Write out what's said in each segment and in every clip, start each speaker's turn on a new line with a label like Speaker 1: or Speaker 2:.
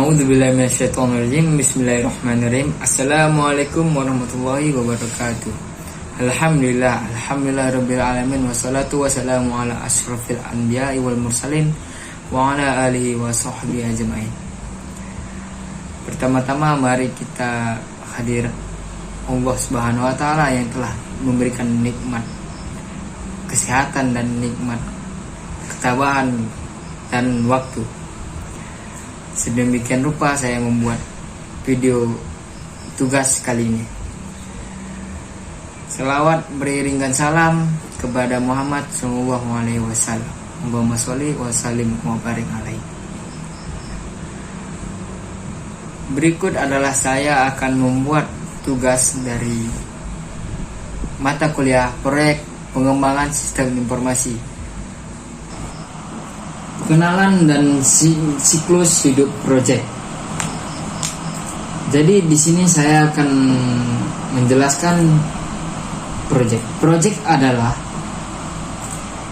Speaker 1: A'udzubillahi minasyaitonirrajim. Bismillahirrahmanirrahim. Assalamualaikum warahmatullahi wabarakatuh. Alhamdulillah rabbil alamin, wassalatu wassalamu ala asyrafil anbiya'i wal mursalin wa ala alihi wa sahbihi ajma'in. Pertama-tama mari kita hadir Allah Subhanahu wa taala yang telah memberikan nikmat kesehatan dan nikmat ketabahan dan waktu. Sedemikian rupa saya membuat video tugas kali ini. Selawat beriringan salam kepada Muhammad sallallahu alaihi wasallam. Allahumma sholli wa sallim wa barik alaihi. Berikut adalah saya akan membuat tugas dari mata kuliah proyek pengembangan sistem informasi, kenalan dan siklus hidup proyek. Jadi di sini saya akan menjelaskan proyek. Proyek adalah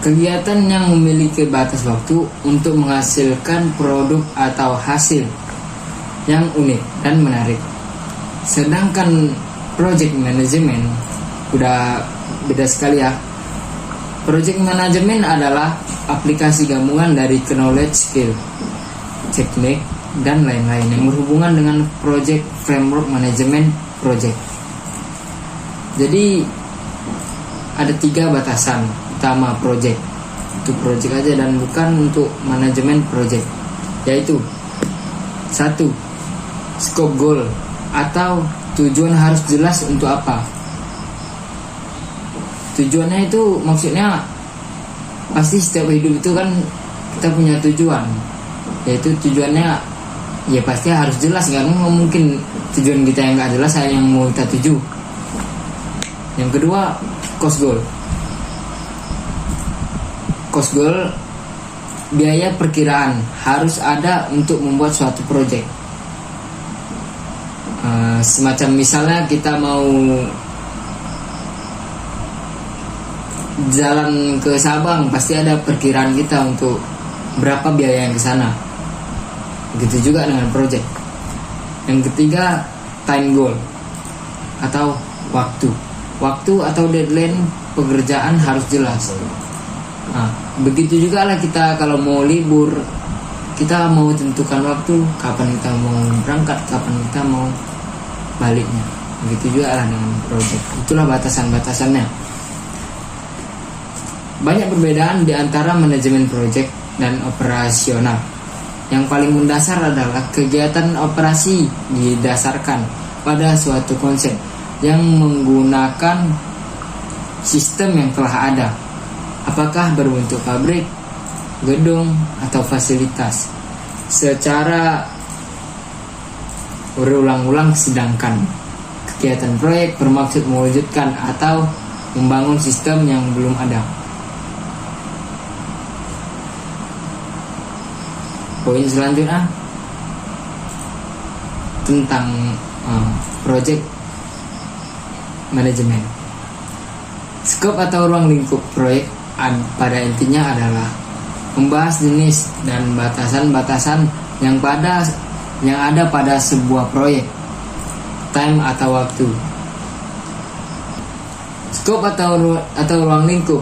Speaker 1: kegiatan yang memiliki batas waktu untuk menghasilkan produk atau hasil yang unik dan menarik. Sedangkan project management udah beda sekali ya. Project management adalah aplikasi gabungan dari knowledge, skill, teknik, dan lain-lain yang berhubungan dengan project framework management project. Jadi ada 3 batasan utama project. Untuk project aja dan bukan untuk manajemen project. Yaitu 1. Scope goal atau tujuan harus jelas untuk apa. Tujuannya itu maksudnya pasti setiap hidup itu kan kita punya tujuan, yaitu tujuannya ya pasti harus jelas, kan mungkin tujuan kita yang nggak jelas yang mau kita tuju. Yang kedua, cost goal. Cost goal biaya perkiraan harus ada untuk membuat suatu project. Semacam misalnya kita mau jalan ke Sabang, pasti ada perkiraan kita untuk berapa biaya yang ke sana. Begitu juga dengan project. Yang ketiga, time goal atau waktu. Waktu atau deadline pekerjaan harus jelas. Begitu juga lah kita kalau mau libur, kita mau tentukan waktu kapan kita mau berangkat, kapan kita mau baliknya. Begitu juga lah dengan project. Itulah batasan-batasannya. Banyak perbedaan di antara manajemen proyek dan operasional. Yang paling mendasar adalah kegiatan operasi didasarkan pada suatu konsep yang menggunakan sistem yang telah ada, apakah berbentuk pabrik, gedung, atau fasilitas, secara berulang-ulang. Sedangkan kegiatan proyek bermaksud mewujudkan atau membangun sistem yang belum ada. Poin selanjutnya tentang project management. Skop atau ruang lingkup proyek pada intinya adalah membahas jenis dan batasan-batasan yang ada pada sebuah proyek, time atau waktu. Skop atau ruang lingkup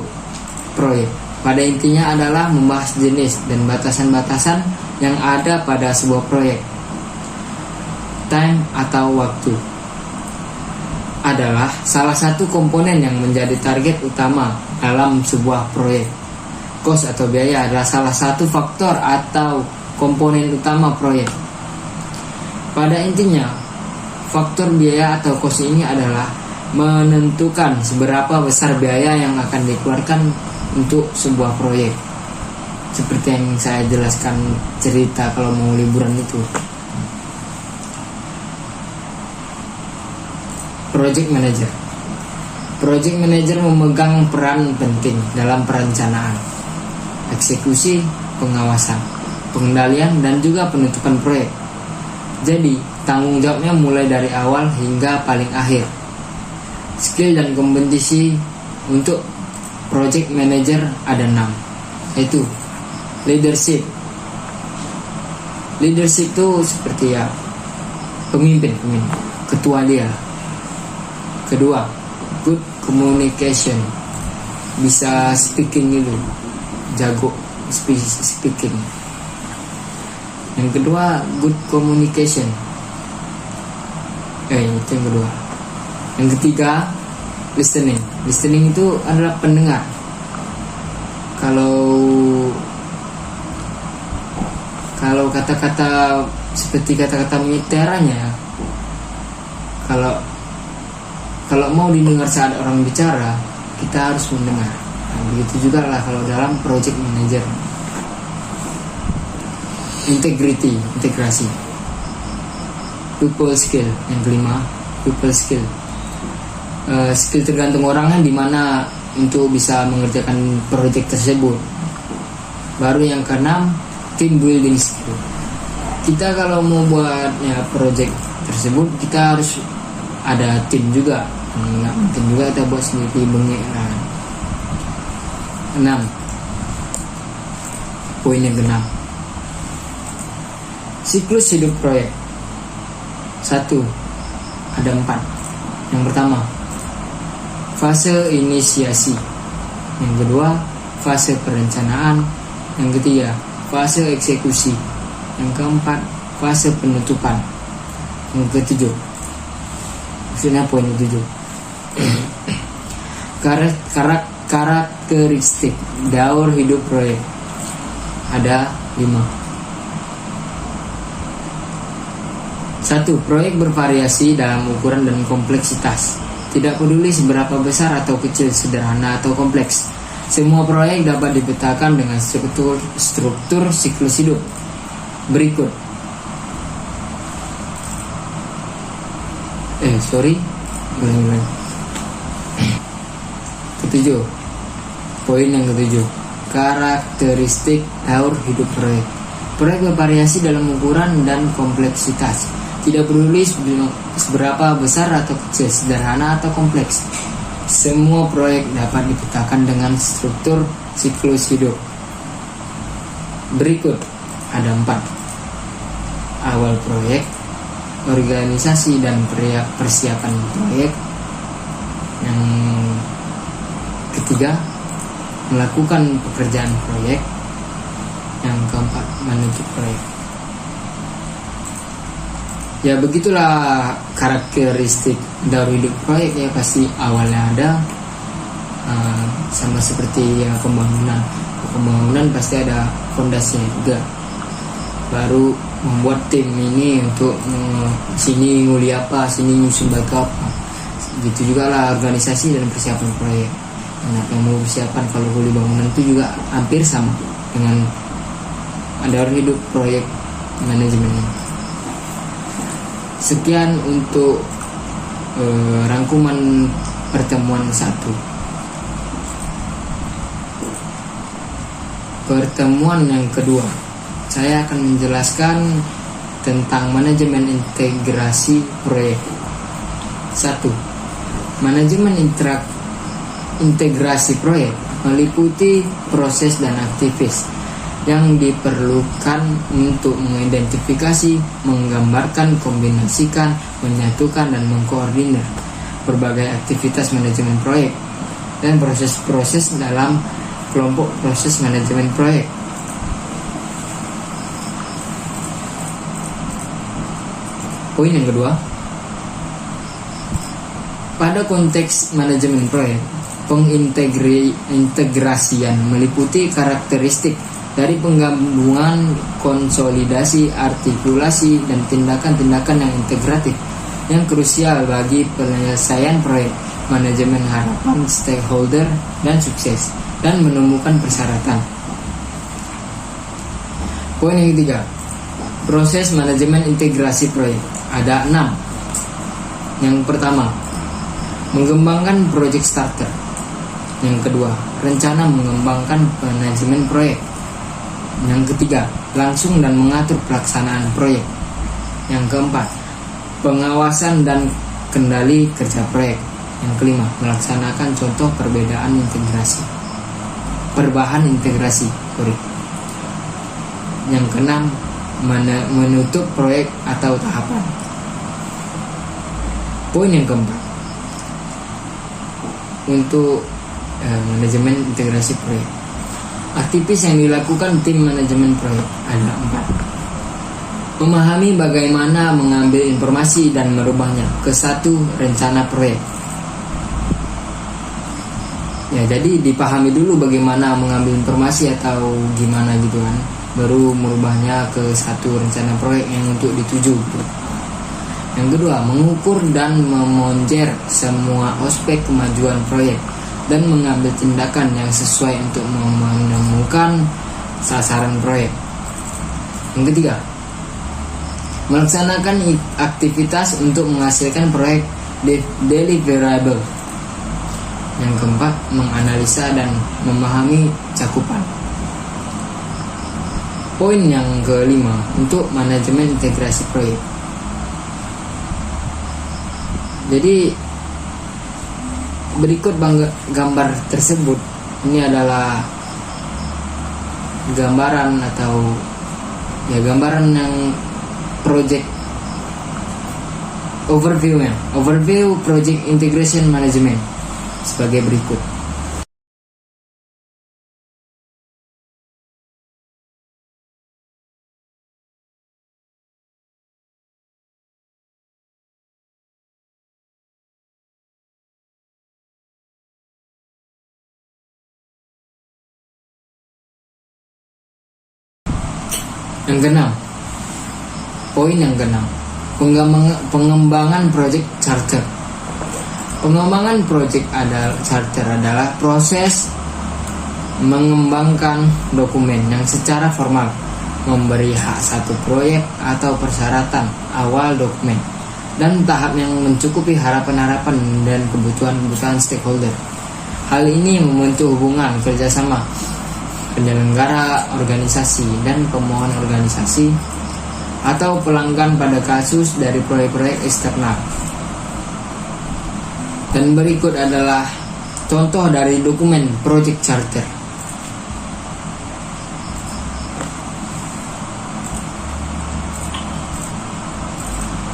Speaker 1: proyek pada intinya adalah membahas jenis dan batasan-batasan yang ada pada sebuah proyek. Time atau waktu adalah salah satu komponen yang menjadi target utama dalam sebuah proyek. Cost atau biaya adalah salah satu faktor atau komponen utama proyek. Pada intinya, faktor biaya atau cost ini adalah menentukan seberapa besar biaya yang akan dikeluarkan untuk sebuah proyek. Seperti yang saya jelaskan cerita kalau mau liburan itu. Project manager. Project manager memegang peran penting dalam perencanaan, eksekusi, pengawasan, pengendalian, dan juga penutupan proyek. Jadi, tanggung jawabnya mulai dari awal hingga paling akhir. Skill dan kompetensi untuk project manager ada 6, yaitu leadership, Leadership itu seperti ya pemimpin, ketua dia. Kedua, good communication, bisa speaking gitu, jago speaking. Yang kedua, good communication. Itu yang kedua. Yang ketiga, listening. Listening itu adalah pendengar. Kalau kata-kata seperti kata-kata mutiaranya, kalau mau didengar saat orang bicara, kita harus mendengar. Begitu juga lah kalau dalam project manager. Integrasi. People skill. Yang kelima, people skill. Skill tergantung orangnya di mana untuk bisa mengerjakan project tersebut. Baru yang keenam, team building skill. Kita kalau mau buatnya project tersebut, kita harus ada tim juga. Nggak mungkin juga kita buat sendiri bengek. 6. Poin yang keenam, siklus hidup proyek. 1. Ada 4. Yang pertama, fase inisiasi. Yang kedua, fase perencanaan. Yang ketiga, fase eksekusi. Yang keempat, fase penutupan. Yang ketujuh, maksudnya poin ketujuh, karakteristik daur hidup proyek. Ada 5. 1. Proyek bervariasi dalam ukuran dan kompleksitas. Tidak peduli seberapa besar atau kecil, sederhana atau kompleks, semua proyek dapat dipetakan dengan struktur siklus hidup berikut. Ketujuh. Poin yang ketujuh, karakteristik daur hidup proyek. Proyek bervariasi dalam ukuran dan kompleksitas. Tidak peduli seberapa besar atau kecil, sederhana atau kompleks, semua proyek dapat dipetakan dengan struktur siklus hidup berikut. Ada 4. Awal proyek, organisasi dan persiapan proyek. Yang ketiga, melakukan pekerjaan proyek. Yang keempat, menutup proyek. Ya begitulah karakteristik daur hidup proyek ya. Pasti awalnya ada, sama seperti ya pembangunan pasti ada fondasinya juga. Baru membuat tim ini untuk sini nguli apa, sini nyusun batu apa. Gitu juga lah organisasi dan persiapan proyek. Anak yang mau persiapan kalau nguli bangunan itu juga hampir sama dengan daur hidup proyek manajemen. Sekian untuk rangkuman pertemuan 1. Pertemuan yang kedua, saya akan menjelaskan tentang manajemen integrasi proyek. 1. Manajemen integrasi proyek meliputi proses dan aktivitas yang diperlukan untuk mengidentifikasi, menggambarkan, kombinasikan, menyatukan, dan mengkoordinir berbagai aktivitas manajemen proyek dan proses-proses dalam kelompok proses manajemen proyek. Poin yang kedua, pada konteks manajemen proyek, pengintegrasian meliputi karakteristik dari penggabungan, konsolidasi, artikulasi, dan tindakan-tindakan yang integratif yang krusial bagi penyelesaian proyek, manajemen harapan stakeholder, dan sukses, dan menemukan persyaratan. Poin yang ketiga, proses manajemen integrasi proyek. Ada 6. Yang pertama, mengembangkan project starter. Yang kedua, rencana mengembangkan manajemen proyek. Yang ketiga, langsung dan mengatur pelaksanaan proyek. Yang keempat, pengawasan dan kendali kerja proyek. Yang kelima, melaksanakan contoh perubahan integrasi. Yang keenam, menutup proyek atau tahapan. Poin yang keempat, untuk manajemen integrasi proyek. Aktivitas yang dilakukan tim manajemen proyek ada 4. Memahami bagaimana mengambil informasi dan merubahnya ke satu rencana proyek. Ya, jadi dipahami dulu bagaimana mengambil informasi atau gimana gitu kan, baru merubahnya ke satu rencana proyek yang untuk dituju gitu. Yang kedua, mengukur dan memonjer semua aspek kemajuan proyek dan mengambil tindakan yang sesuai untuk menemukan sasaran proyek. Yang ketiga, melaksanakan aktivitas untuk menghasilkan proyek deliverable. Yang keempat, menganalisa dan memahami cakupan. Poin yang kelima, untuk manajemen integrasi proyek. Jadi berikut gambar tersebut, ini adalah gambaran atau gambaran yang project overview project integration management sebagai berikut. Yang keenam, poin yang keenam, pengembangan project charter. Pengembangan project charter adalah proses mengembangkan dokumen yang secara formal memberi hak satu proyek atau persyaratan awal dokumen dan tahap yang mencukupi harapan-harapan dan kebutuhan stakeholder. Hal ini membentuk hubungan kerjasama penyelenggara organisasi dan pemohon organisasi atau pelanggan pada kasus dari proyek-proyek eksternal. Dan berikut adalah contoh dari dokumen project charter.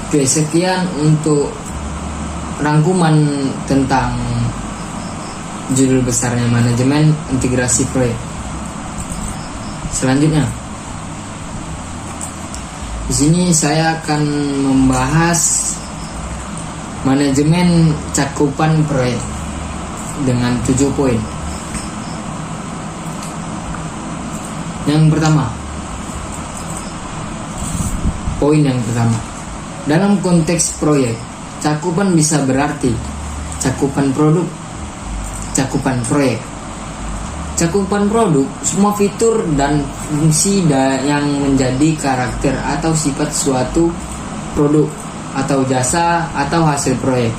Speaker 1: Oke, sekian untuk rangkuman tentang judul besarnya manajemen integrasi proyek. Selanjutnya, di sini saya akan membahas manajemen cakupan proyek dengan 7 poin. Yang pertama, poin yang pertama, dalam konteks proyek, cakupan bisa berarti cakupan produk, cakupan proyek. Cakupan produk, semua fitur dan fungsi yang menjadi karakter atau sifat suatu produk atau jasa atau hasil proyek.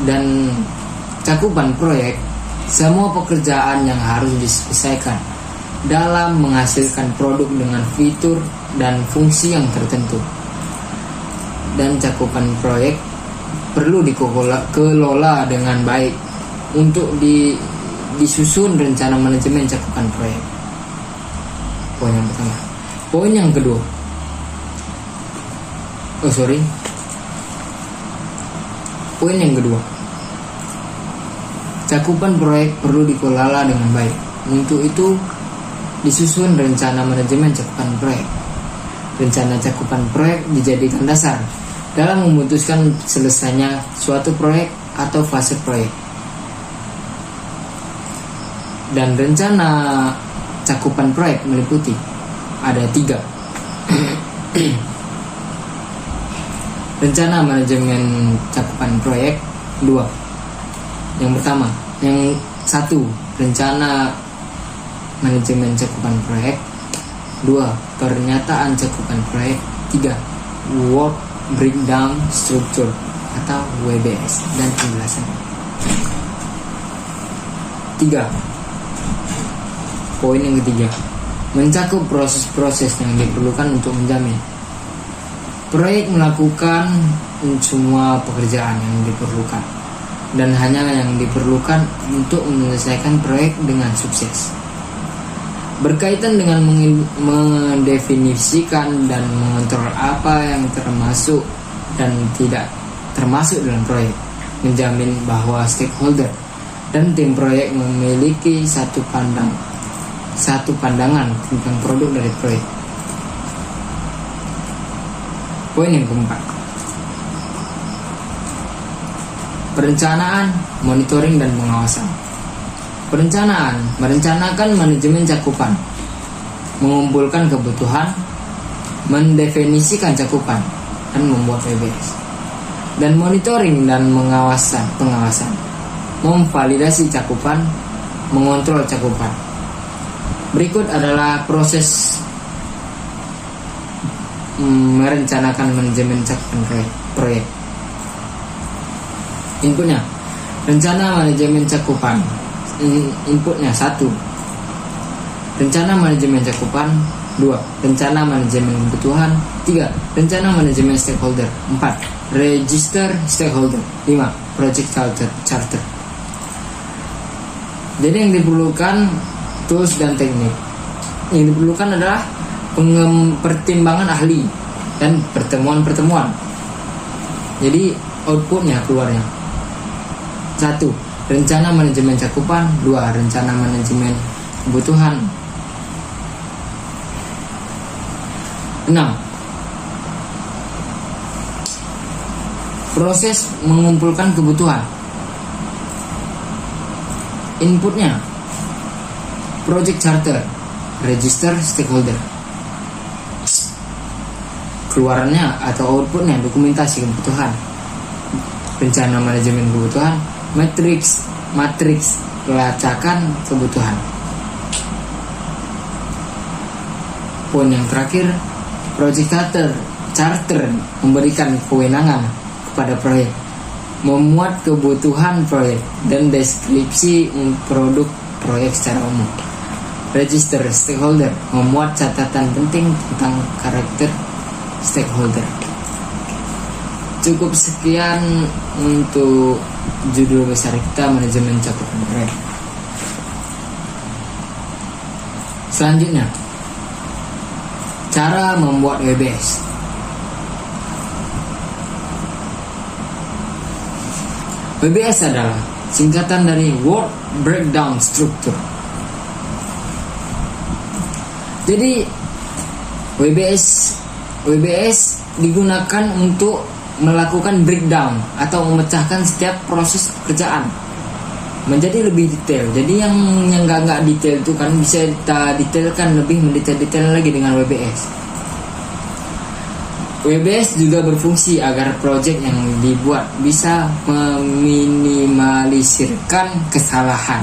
Speaker 1: Dan cakupan proyek, semua pekerjaan yang harus diselesaikan dalam menghasilkan produk dengan fitur dan fungsi yang tertentu. Dan cakupan proyek perlu dikelola dengan baik untuk disusun rencana manajemen cakupan proyek. Poin yang pertama. Poin yang kedua, poin yang kedua, cakupan proyek perlu dikelola dengan baik. Untuk itu disusun rencana manajemen cakupan proyek. Rencana cakupan proyek dijadikan dasar dalam memutuskan selesainya suatu proyek atau fase proyek. Dan rencana cakupan proyek meliputi ada 3. Rencana manajemen cakupan proyek 2. Yang pertama, yang 1, rencana manajemen cakupan proyek. 2, pernyataan cakupan proyek. 3, work breakdown structure atau WBS dan penjelasan. 3. Poin yang ketiga, mencakup proses-proses yang diperlukan untuk menjamin proyek melakukan semua pekerjaan yang diperlukan dan hanya yang diperlukan untuk menyelesaikan proyek dengan sukses. berkaitan dengan mendefinisikan dan mengontrol apa yang termasuk dan tidak termasuk dalam proyek, menjamin bahwa stakeholder dan tim proyek memiliki satu pandangan tentang produk dari proyek. Poin yang keempat, perencanaan, monitoring, dan pengawasan. Perencanaan merencanakan manajemen cakupan, mengumpulkan kebutuhan, mendefinisikan cakupan, dan membuat WBS. Dan monitoring dan pengawasan, memvalidasi cakupan, mengontrol cakupan. Berikut adalah proses merencanakan manajemen cakupan proyek. Inputnya, rencana manajemen cakupan. Inputnya 1, rencana manajemen cakupan. 2, rencana manajemen kebutuhan. 3, rencana manajemen stakeholder. 4, register stakeholder. 5, project charter. Jadi yang diperlukan tools dan teknik. Yang diperlukan adalah pertimbangan ahli dan pertemuan. Jadi outputnya keluarnya 1, rencana manajemen cakupan. 2, rencana manajemen kebutuhan. 6, proses mengumpulkan kebutuhan. Inputnya project charter, register stakeholder. Keluarannya atau outputnya dokumentasi kebutuhan, rencana manajemen kebutuhan, matriks pelacakan kebutuhan. Poin yang terakhir, project charter memberikan kewenangan kepada proyek, memuat kebutuhan proyek dan deskripsi produk proyek secara umum. Register stakeholder memuat catatan penting tentang karakter stakeholder. Cukup sekian untuk judul besar kita, manajemen cakupan proyek. Selanjutnya, cara membuat WBS. WBS adalah singkatan dari Work Breakdown Structure. Jadi WBS digunakan untuk melakukan breakdown atau memecahkan setiap proses pekerjaan menjadi lebih detail. Jadi yang nggak detail itu kan bisa kita detailkan lebih mendetail lagi dengan WBS. WBS juga berfungsi agar proyek yang dibuat bisa meminimalisirkan kesalahan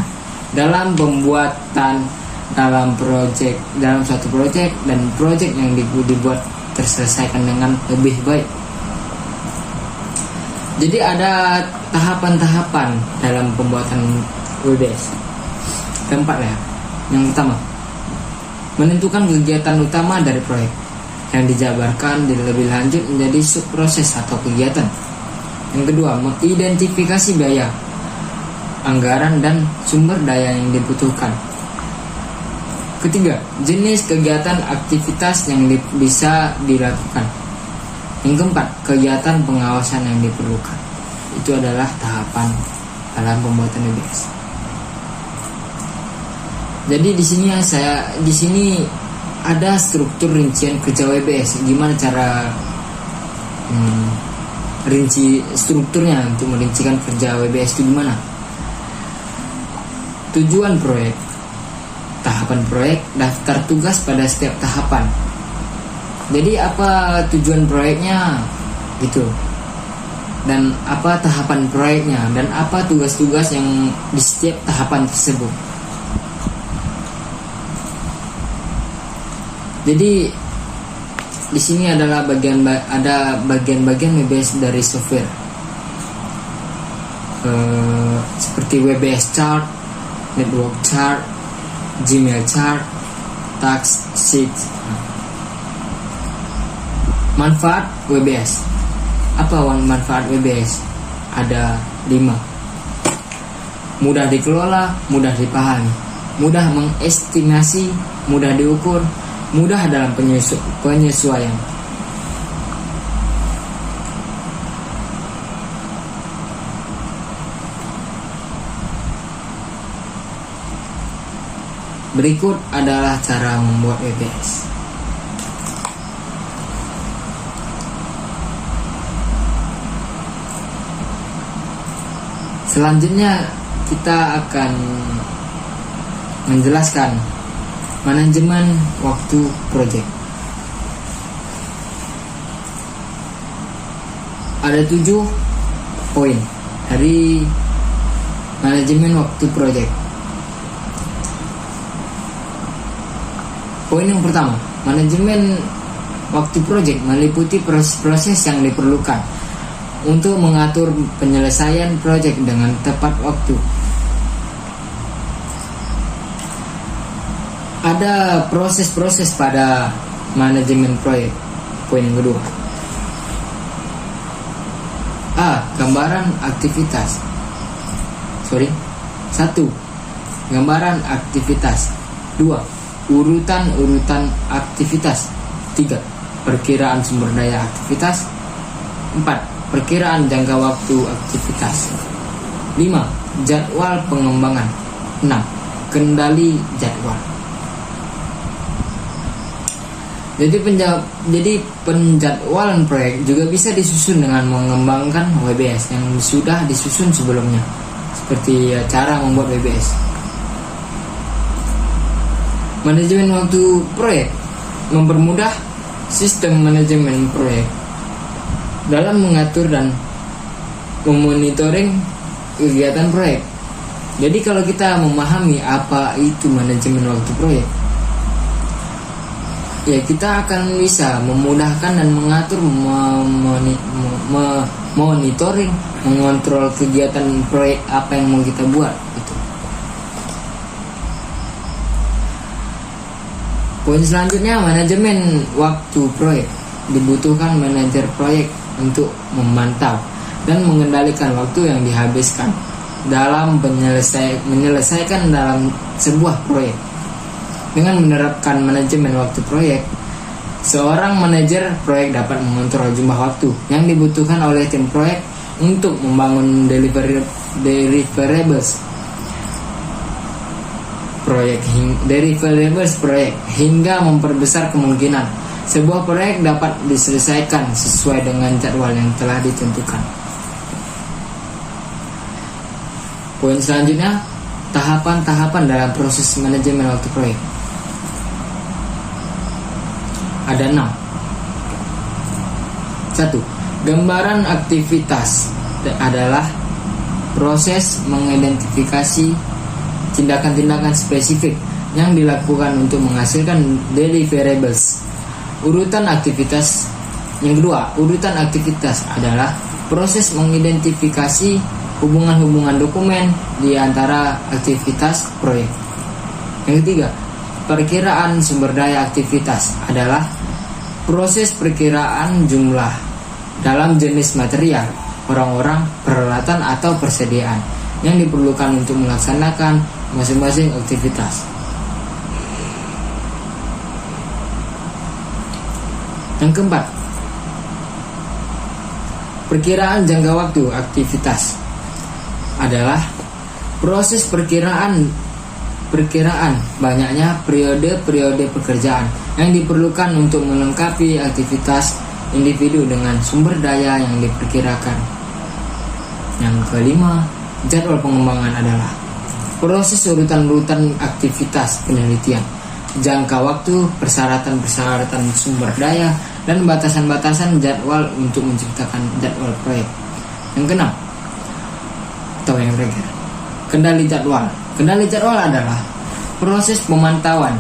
Speaker 1: dalam pembuatan dalam suatu proyek, dan proyek yang dibuat terselesaikan dengan lebih baik. Jadi ada tahapan-tahapan dalam pembuatan WBS. Keempat ya. Yang pertama, menentukan kegiatan utama dari proyek yang dijabarkan lebih lanjut menjadi subproses atau kegiatan. Yang kedua, mengidentifikasi biaya, anggaran, dan sumber daya yang dibutuhkan. Ketiga, jenis kegiatan aktivitas yang bisa dilakukan. Yang keempat, kegiatan pengawasan yang diperlukan. Itu adalah tahapan dalam pembuatan WBS. Jadi di sini ada struktur rincian kerja WBS. Gimana cara rinci strukturnya untuk merincikan kerja WBS itu gimana? Tujuan proyek, tahapan proyek, daftar tugas pada setiap tahapan. Jadi apa tujuan proyeknya gitu, dan apa tahapan proyeknya, dan apa tugas-tugas yang di setiap tahapan tersebut. Jadi di sini adalah bagian-bagian WBS dari software, seperti WBS chart, network chart, Gmail chart, task sheet. Manfaat WBS. Apa manfaat WBS? Ada 5. Mudah dikelola, mudah dipahami, mudah mengestimasi, mudah diukur, mudah dalam penyesuaian. Berikut adalah cara membuat WBS. Selanjutnya kita akan menjelaskan manajemen waktu proyek. Ada 7 poin dari manajemen waktu proyek. Poin yang pertama, manajemen waktu proyek meliputi proses-proses yang diperlukan untuk mengatur penyelesaian proyek dengan tepat waktu. Ada proses-proses pada manajemen proyek. Poin yang kedua. A. Gambaran aktivitas. 1. Gambaran aktivitas. 2. Urutan aktivitas. 3. Perkiraan sumber daya aktivitas. 4. Perkiraan jangka waktu aktivitas. 5. Jadwal pengembangan. 6. Kendali jadwal. Jadi penjadwalan proyek juga bisa disusun dengan mengembangkan WBS yang sudah disusun sebelumnya, seperti cara membuat WBS. Manajemen waktu proyek mempermudah sistem manajemen proyek dalam mengatur dan memonitoring kegiatan proyek. Jadi kalau kita memahami apa itu manajemen waktu proyek, ya kita akan bisa memudahkan dan mengatur, monitoring, mengontrol kegiatan proyek apa yang mau kita buat itu. Poin selanjutnya, manajemen waktu proyek. Dibutuhkan manajer proyek untuk memantau dan mengendalikan waktu yang dihabiskan dalam menyelesaikan dalam sebuah proyek. Dengan menerapkan manajemen waktu proyek, seorang manajer proyek dapat mengontrol jumlah waktu yang dibutuhkan oleh tim proyek untuk membangun deliverables proyek hingga memperbesar kemungkinan sebuah proyek dapat diselesaikan sesuai dengan jadwal yang telah ditentukan. Poin selanjutnya, tahapan-tahapan dalam proses manajemen waktu proyek. Ada 6. 1. Gambaran aktivitas adalah proses mengidentifikasi tindakan-tindakan spesifik yang dilakukan untuk menghasilkan deliverables. Urutan aktivitas. Yang kedua, urutan aktivitas adalah proses mengidentifikasi hubungan-hubungan dokumen di antara aktivitas proyek. Yang ketiga, perkiraan sumber daya aktivitas adalah proses perkiraan jumlah dalam jenis material, orang-orang, peralatan atau persediaan yang diperlukan untuk melaksanakan masing-masing aktivitas. Yang keempat, perkiraan jangka waktu aktivitas adalah proses perkiraan banyaknya periode pekerjaan yang diperlukan untuk melengkapi aktivitas individu dengan sumber daya yang diperkirakan. Yang kelima, jadwal pengembangan adalah proses urutan aktivitas penelitian, jangka waktu, persyaratan sumber daya, dan batasan-batasan jadwal untuk menciptakan jadwal proyek. Yang keenam, atau yang terakhir, kendali jadwal. Kendali jadwal adalah proses pemantauan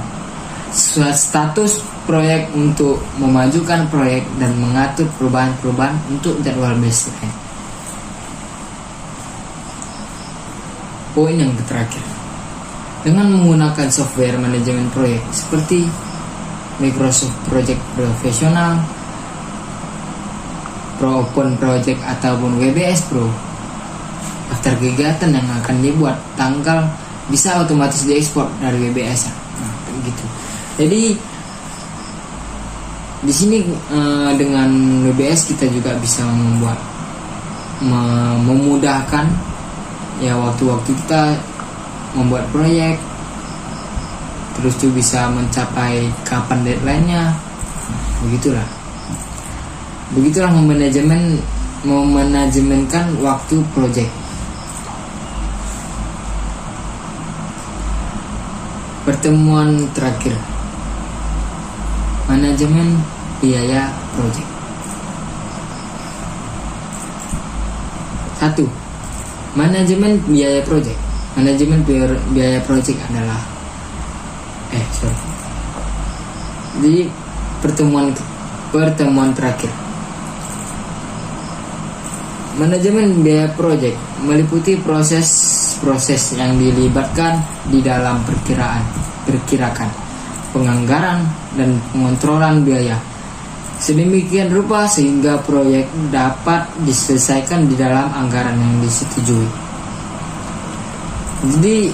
Speaker 1: status proyek untuk memajukan proyek dan mengatur perubahan-perubahan untuk jadwal baseline. Poin yang terakhir, dengan menggunakan software manajemen proyek seperti Microsoft Project Professional, Open Project ataupun WBS Pro, daftar kegiatan yang akan dibuat, tanggal, bisa otomatis diekspor dari WBS ya. Nah, gitu. Jadi di sini dengan WBS kita juga bisa memudahkan ya waktu-waktu kita membuat proyek, terus tuh bisa mencapai kapan deadline-nya. Begitulah memanajemenkan waktu proyek. Pertemuan terakhir, manajemen biaya proyek. 1. Manajemen biaya proyek. Manajemen biaya proyek adalah Jadi pertemuan terakhir. Manajemen biaya proyek meliputi proses yang dilibatkan di dalam perkirakan, penganggaran, dan pengontrolan biaya sedemikian rupa sehingga proyek dapat diselesaikan di dalam anggaran yang disetujui. Jadi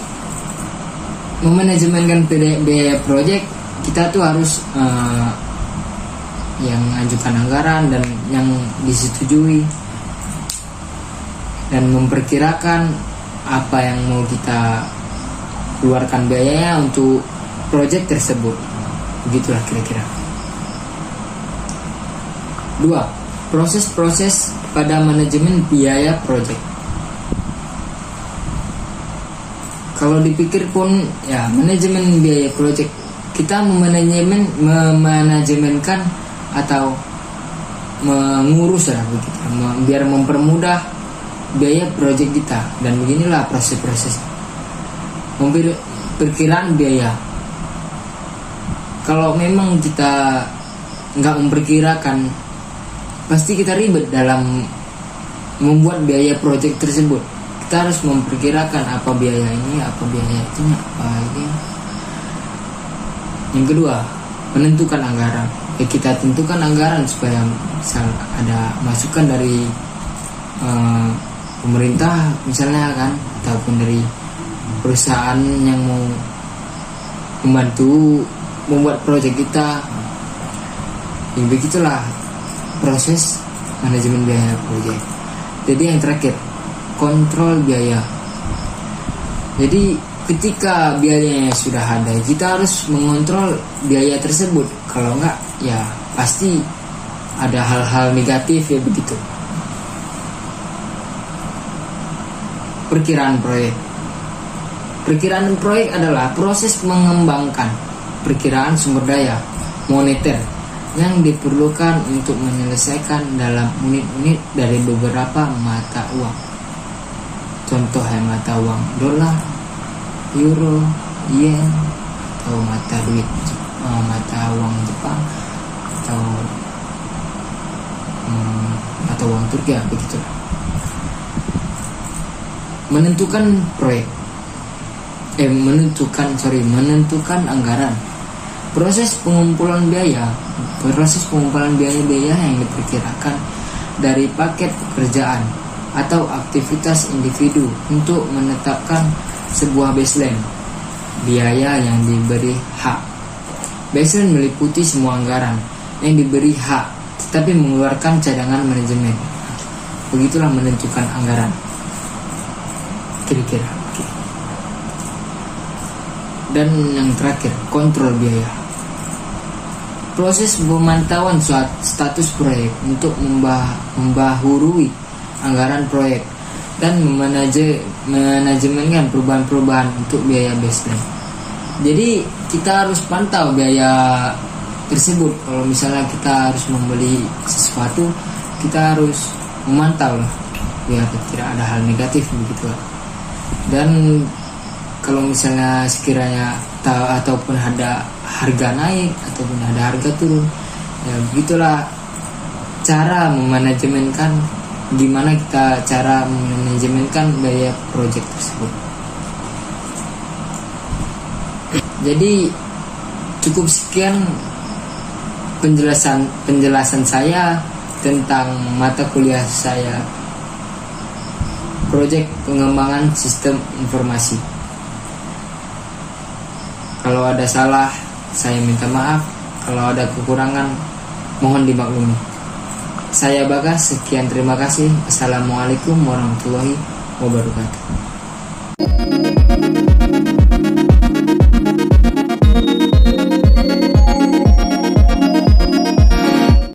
Speaker 1: memanajemenkan biaya proyek, kita tuh harus yang ajukan anggaran dan yang disetujui, dan memperkirakan apa yang mau kita keluarkan biayanya untuk proyek tersebut. Begitulah kira-kira. 2. Proses-proses pada manajemen biaya proyek. Kalau dipikir pun ya, manajemen biaya proyek, kita memanajemenkan atau mengurus lah begitu, biar mempermudah biaya proyek kita. Dan beginilah proses-proses perkiraan biaya. Kalau memang kita nggak memperkirakan, pasti kita ribet dalam membuat biaya proyek tersebut. Kita harus memperkirakan apa biaya ini, apa biaya itu, apa ini. Yang kedua, menentukan anggaran. Kita tentukan anggaran supaya misal ada masukan dari pemerintah misalnya kan, ataupun dari perusahaan yang mau membantu membuat proyek kita. Begitulah proses manajemen biaya proyek. Jadi yang terakhir, kontrol biaya. Jadi ketika biayanya sudah ada, kita harus mengontrol biaya tersebut. Kalau enggak, ya pasti ada hal-hal negatif ya begitu. Perkiraan proyek. Perkiraan proyek adalah proses mengembangkan perkiraan sumber daya moneter yang diperlukan untuk menyelesaikan dalam unit-unit dari beberapa mata uang. Contoh mata uang dolar, euro, yen, atau mata uang Jepang, atau mata uang Turki, begitulah. Menentukan proyek, menentukan anggaran. Proses pengumpulan biaya yang diperkirakan dari paket pekerjaan atau aktivitas individu untuk menetapkan sebuah baseline biaya yang diberi hak. Baseline meliputi semua anggaran yang diberi hak tetapi mengeluarkan cadangan manajemen. Begitulah menentukan anggaran kira-kira. Dan yang terakhir, kontrol biaya. Proses pemantauan status proyek untuk membaharui anggaran proyek dan manajemenkan perubahan-perubahan untuk biaya baseline. Jadi kita harus pantau biaya tersebut. Kalau misalnya kita harus membeli sesuatu, kita harus memantau lah biar tidak ada hal negatif begitu. Dan kalau misalnya sekiranya ataupun ada harga naik ataupun ada harga turun, ya begitulah cara memanajemenkan, gimana kita cara memanajemenkan biaya proyek tersebut. Jadi cukup sekian penjelasan saya tentang mata kuliah saya, proyek pengembangan sistem informasi. Kalau ada salah, saya minta maaf. Kalau ada kekurangan, mohon dimaklumi. Saya Bagas, sekian, terima kasih. Assalamualaikum warahmatullahi wabarakatuh.